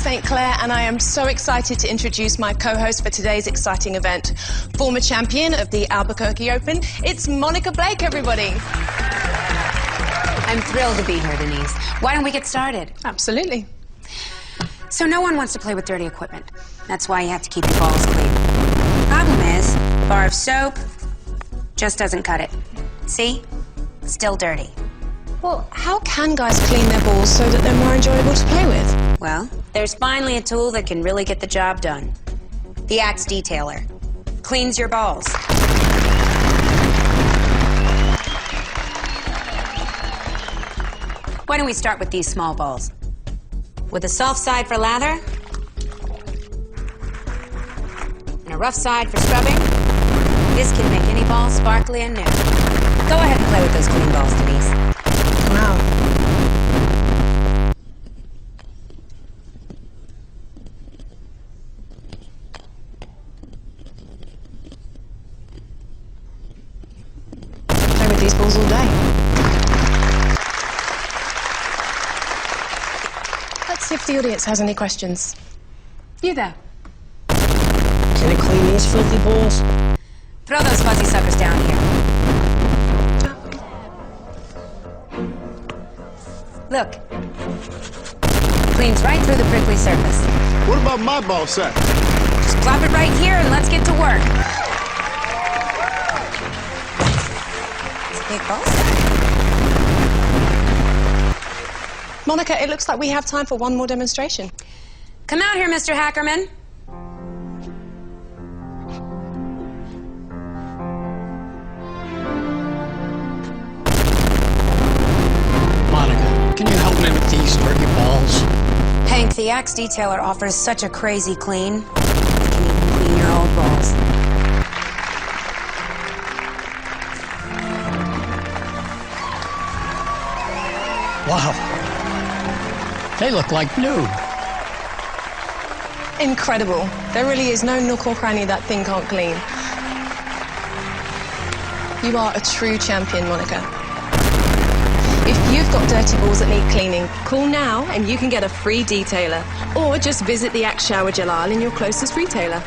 St. Clair, and I am so excited to introduce my co-host for today's exciting event. Former champion of the Albuquerque Open, it's Monica Blake, everybody. I'm thrilled to be here, Denise. Why don't we get started? Absolutely. So no one wants to play with dirty equipment. That's why you have to keep your balls clean. Problem is, a bar of soap just doesn't cut it. See? Still dirty. Well, how can guys clean their balls so that they're more enjoyable to play with? Well, there's finally a tool that can really get the job done. The Axe Detailer. Cleans your balls. Why don't we start with these small balls? With a soft side for lather, and a rough side for scrubbing, this can make any ball sparkly and new. Go ahead and play with those clean balls, Denise. Wow. Play with these balls all day. Let's see if the audience has any questions. You there. Can it clean these filthy balls? Throw those fuzzy suckers down here. Look. Cleans right through the prickly surface. What about my ball sack? Just plop it right here and let's get to work. It's a big ball sack. Monica, it looks like we have time for one more demonstration. Come out here, Mr. Hackerman. Monica, can you help me with these dirty balls? Hank, the Axe Detailer offers such a crazy clean. It can even clean your old balls. Wow. They look like new. Incredible. There really is no nook or cranny that thing can't clean. You are a true champion, Monica. If you've got dirty balls that need cleaning, call now and you can get a free detailer. Or just visit the Axe Shower Gel aisle in your closest retailer.